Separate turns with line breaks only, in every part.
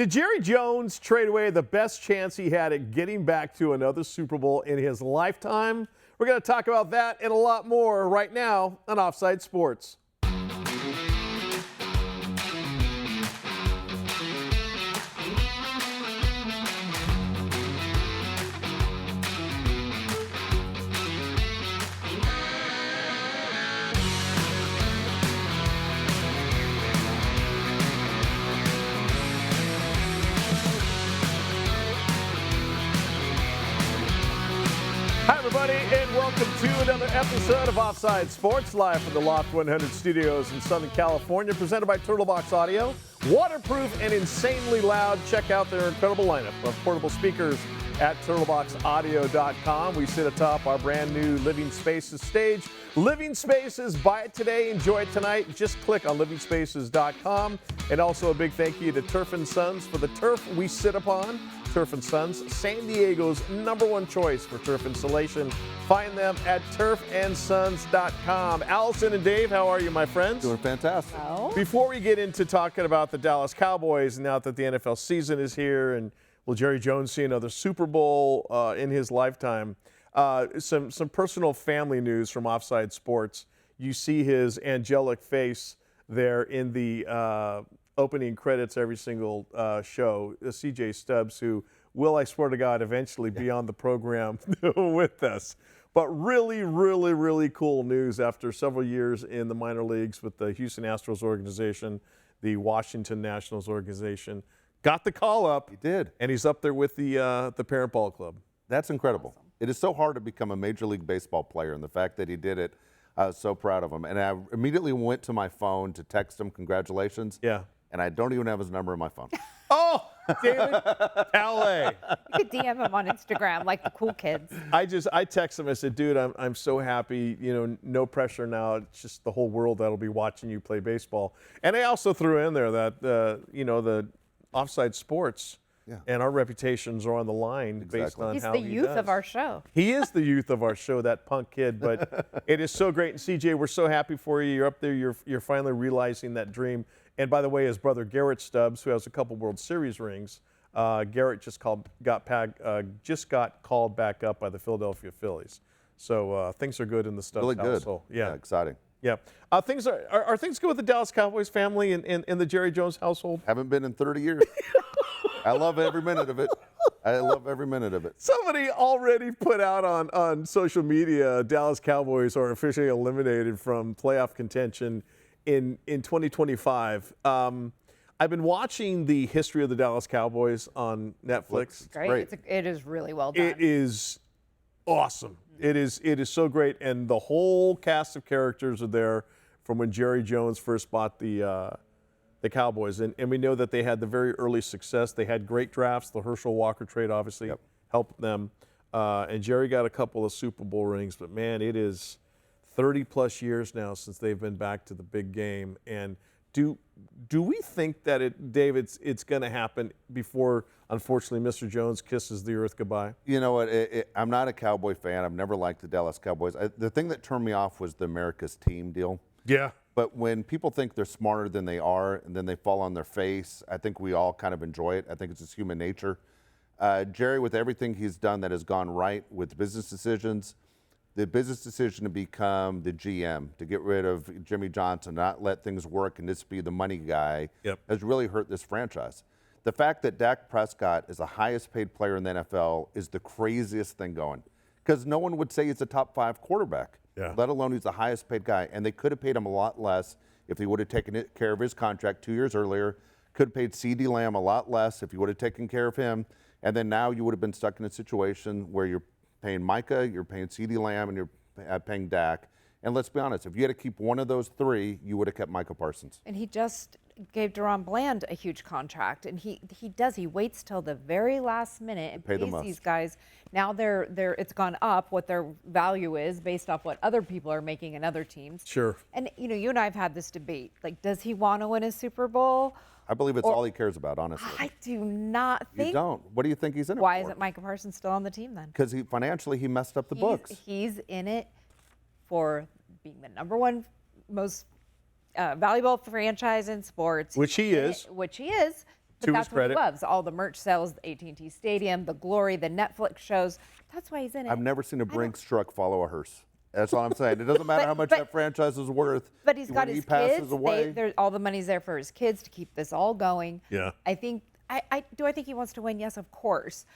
Did Jerry Jones trade away the best chance he had at getting back to another Super Bowl in his lifetime? We're going to talk about that and a lot more right now on Offside Sports. Hi, everybody, and welcome to another episode of Offside Sports, live from the Loft 100 studios in Southern California, presented by Turtlebox Audio. Waterproof and insanely loud. Check out their incredible lineup of portable speakers at turtleboxaudio.com. We sit atop our brand new Living Spaces stage. Living Spaces, buy it today, enjoy it tonight. Just click on livingspaces.com. And also a big thank you to Turf & Sons for the turf we sit upon. Turf & Sons, San Diego's #1 choice for turf insulation. Find them at turfandsons.com. Allison and Dave, how are you, my friends?
Doing fantastic.
Oh.
Before we get into talking about the Dallas Cowboys, now that the NFL season is here, and will Jerry Jones see another Super Bowl in his lifetime, some personal family news from Offside Sports. You see his angelic face there in the opening credits every single show. CJ Stubbs, who will, I swear to God, eventually be on the program with us. But really, really, really cool news after several years in the minor leagues with the Houston Astros organization, the Washington Nationals organization. Got the call up.
He did.
And he's up there with the parent ball club.
That's incredible. Awesome. It is so hard to become a Major League Baseball player, and the fact that he did it, I was so proud of him. And I immediately went to my phone to text him congratulations.
Yeah.
And I don't even have his number on my phone.
Oh, David Palet.
You could DM him on Instagram like the cool kids.
I text him. I said, dude, I'm so happy. You know, no pressure now. It's just the whole world that'll be watching you play baseball. And I also threw in there that the Offside Sports and our reputations are on the line based on
He's
how
the
he
youth
does.
of our show.
He is the youth of our show, that punk kid. But it is so great. And CJ, we're so happy for you. You're up there. You're finally realizing that dream. And by the way, his brother Garrett Stubbs, who has a couple World Series rings, Garrett just got called back up by the Philadelphia Phillies. So things are good in the Stubbs
really good.
household. Yeah,
exciting.
Yeah. Things are things good with the Dallas Cowboys family in the Jerry Jones household?
Haven't been in 30 years. I love every minute of it. I love every minute of it.
Somebody already put out on social media, Dallas Cowboys are officially eliminated from playoff contention in 2025 I've been watching the history of the Dallas Cowboys on Netflix.
It's great. It is really well done.
It is awesome. It is so great, and the whole cast of characters are there from when Jerry Jones first bought the Cowboys, and we know that they had the very early success. They had great drafts. The Herschel Walker trade obviously helped them, and Jerry got a couple of Super Bowl rings. But man, it is 30 plus years now since they've been back to the big game. And do we think that Dave, it's going to happen before, unfortunately, Mr. Jones kisses the earth goodbye?
You know what? I'm not a Cowboy fan. I've never liked the Dallas Cowboys. The thing that turned me off was the America's team deal.
Yeah.
But when people think they're smarter than they are and then they fall on their face, I think we all kind of enjoy it. I think it's just human nature. Jerry, with everything he's done that has gone right with business decisions, the business decision to become the GM, to get rid of Jimmy Johnson, not let things work and just be the money guy, has really hurt this franchise. The fact that Dak Prescott is the highest paid player in the NFL is the craziest thing going, because no one would say he's a top 5 quarterback, let alone he's the highest paid guy. And they could have paid him a lot less if he would have taken care of his contract 2 years earlier. Could have paid CeeDee Lamb a lot less if he would have taken care of him. And then now you would have been stuck in a situation where you're paying Micah, you're paying CeeDee Lamb, and you're paying Dak. And let's be honest, if you had to keep one of those three, you would have kept Micah Parsons.
And he just gave Deron Bland a huge contract, and he waits till the very last minute and pays these guys. Now it's gone up what their value is based off what other people are making in other teams.
Sure.
And you and I have had this debate. Like, does he want to win a Super Bowl?
I believe it's all he cares about, honestly.
I do not think.
You don't. What do you think he's in it for?
Why isn't Micah Parsons still on the team then?
Because financially he messed up the books.
He's in it for being the #1 most valuable franchise in sports.
Which he is.
Which he is.
To his
What
credit,
he loves. All the merch sales, the AT&T Stadium, the glory, the Netflix shows. That's why he's in it.
I've never seen a Brinks truck follow a hearse. That's all I'm saying. It doesn't matter how much that franchise is worth.
But he's got
when
his
he passes
kids.
away.
All the money's there for his kids to keep this all going.
Yeah.
I think. I think he wants to win. Yes, of course.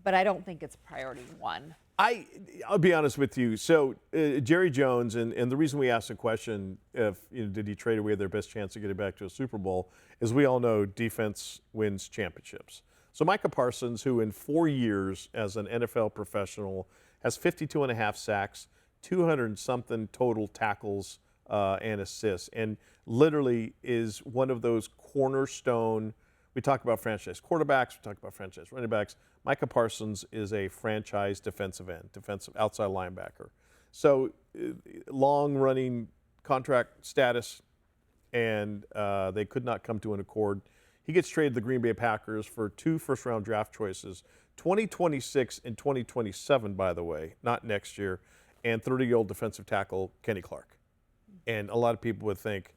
But I don't think it's priority one.
I'll be honest with you. So Jerry Jones, and the reason we asked the question, if did he trade away their best chance of getting back to a Super Bowl, is we all know defense wins championships. So Micah Parsons, who in 4 years as an NFL professional has 52.5 sacks, 200-something total tackles and assists, and literally is one of those cornerstone. We talk about franchise quarterbacks, we talk about franchise running backs. Micah Parsons is a franchise defensive end, defensive outside linebacker. So long-running contract status, and they could not come to an accord. He gets traded to the Green Bay Packers for 2 first-round draft choices, 2026 and 2027, by the way, not next year, and 30-year-old defensive tackle Kenny Clark. And a lot of people would think,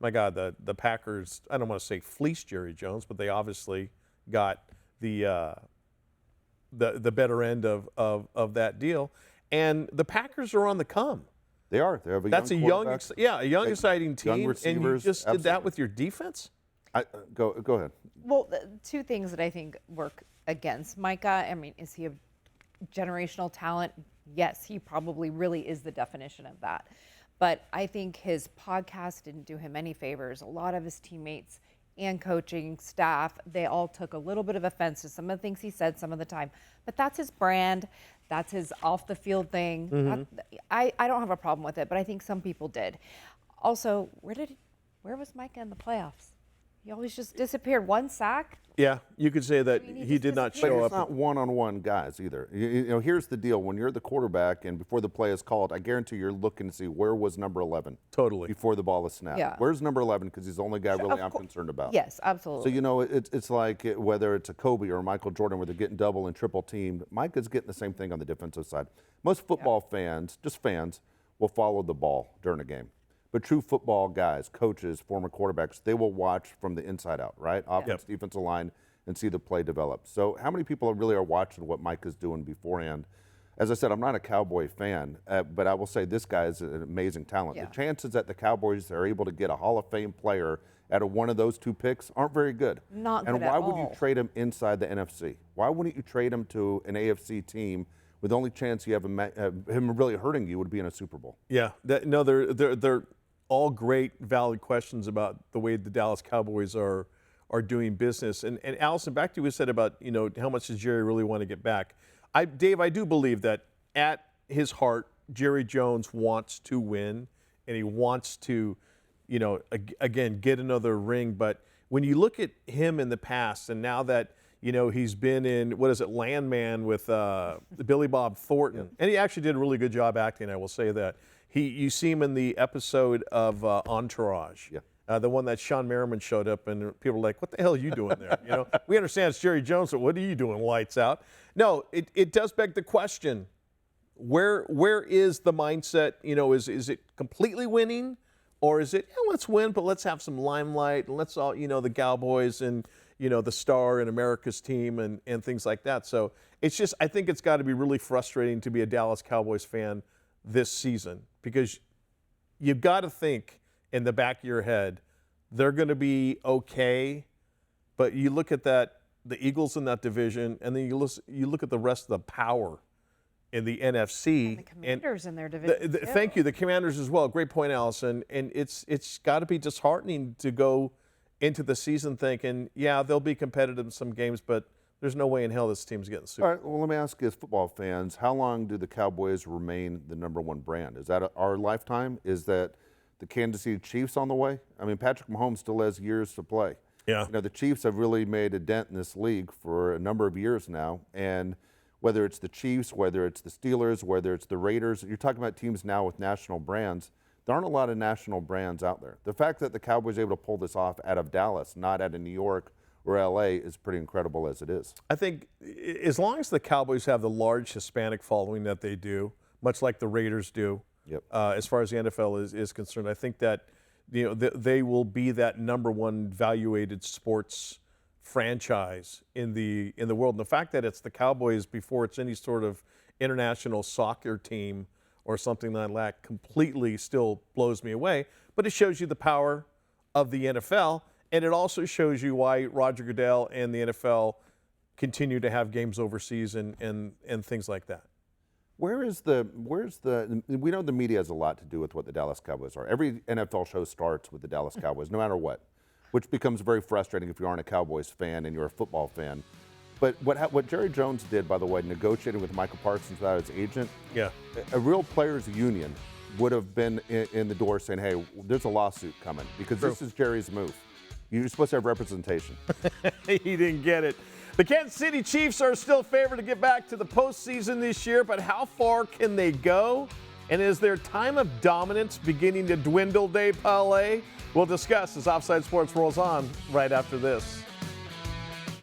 my God, the Packers, I don't want to say fleeced Jerry Jones, but they obviously got the better end of that deal. And the Packers are on the come.
They are. They have a
That's
young
a young, exciting team.
Young receivers,
and you just did that
absolutely.
with your defense?
Go ahead.
Well, two things that I think work against Micah. I mean, is he a generational talent? Yes, he probably really is the definition of that. But I think his podcast didn't do him any favors. A lot of his teammates and coaching staff, they all took a little bit of offense to some of the things he said some of the time. But that's his brand. That's his off-the-field thing. I don't have a problem with it, but I think some people did. Also, where was Micah in the playoffs? He always just disappeared. 1 sack?
Yeah, you could say that he did not
But
show
it's
up.
not one-on-one guys either. You know, here's the deal. When you're the quarterback and before the play is called, I guarantee you're looking to see where was number 11
Totally.
before the ball is snapped.
Yeah.
Where's number 11? Because he's the only guy really I'm concerned about.
Yes, absolutely.
So, you know, it's like whether it's a Kobe or Michael Jordan where they're getting double and triple teamed, Micah's getting the same thing on the defensive side. Most football fans, just fans, will follow the ball during a game. But true football guys, coaches, former quarterbacks, they will watch from the inside out, right? Offense, defensive line, and see the play develop. So how many people really are watching what Micah's doing beforehand? As I said, I'm not a Cowboy fan, but I will say this guy is an amazing talent.
Yeah.
The chances that the Cowboys are able to get a Hall of Fame player out of one of those 2 picks aren't very good.
Not
and
good at
why would you
all.
trade him inside the NFC? Why wouldn't you trade him to an AFC team with the only chance you have him really hurting you would be in a Super Bowl?
Yeah, they're all great, valid questions about the way the Dallas Cowboys are doing business. And Allison, back to what you said about how much does Jerry really want to get back? Dave, I do believe that at his heart, Jerry Jones wants to win, and he wants to, again, get another ring. But when you look at him in the past, and now that he's been in Landman with Billy Bob Thornton, and he actually did a really good job acting. I will say that. You see him in the episode of Entourage.
Yeah.
The one that Sean Merriman showed up, and people were like, what the hell are you doing there? We understand it's Jerry Jones, but what are you doing, lights out? No, it does beg the question, where is the mindset? Is it completely winning, or is it, let's win, but let's have some limelight, and let's all, the Cowboys and, the star in America's team and things like that. So it's just, I think it's got to be really frustrating to be a Dallas Cowboys fan this season, because you've got to think in the back of your head, they're going to be okay, but you look at the Eagles in that division, and then you look at the rest of the power in the NFC.
And the Commanders in their division.
Thank you, the Commanders as well. Great point, Allison. And it's got to be disheartening to go into the season thinking, yeah, they'll be competitive in some games, but there's no way in hell this team's getting Super Bowl.
All right, well, let me ask you as football fans, how long do the Cowboys remain the #1 brand? Is that our lifetime? Is that the Kansas City Chiefs on the way? I mean, Patrick Mahomes still has years to play.
Yeah.
The Chiefs have really made a dent in this league for a number of years now, and whether it's the Chiefs, whether it's the Steelers, whether it's the Raiders, you're talking about teams now with national brands. There aren't a lot of national brands out there. The fact that the Cowboys are able to pull this off out of Dallas, not out of New York or LA, is pretty incredible as it is.
I think as long as the Cowboys have the large Hispanic following that they do, much like the Raiders do, as far as the NFL is concerned, I think that they will be that #1 valuated sports franchise in the world. And the fact that it's the Cowboys before it's any sort of international soccer team or something like that completely still blows me away. But it shows you the power of the NFL, and it also shows you why Roger Goodell and the NFL continue to have games overseas and things like that.
We know the media has a lot to do with what the Dallas Cowboys are. Every NFL show starts with the Dallas Cowboys, no matter what, which becomes very frustrating if you aren't a Cowboys fan and you're a football fan. But what Jerry Jones did, by the way, negotiating with Micah Parsons without his agent, a real players' union would have been in the door saying, hey, there's a lawsuit coming, because this is Jerry's move. You're supposed to have representation.
He didn't get it. The Kansas City Chiefs are still favored to get back to the postseason this year, but how far can they go? And is their time of dominance beginning to dwindle, Dave Palet? We'll discuss as Offside Sports rolls on right after this.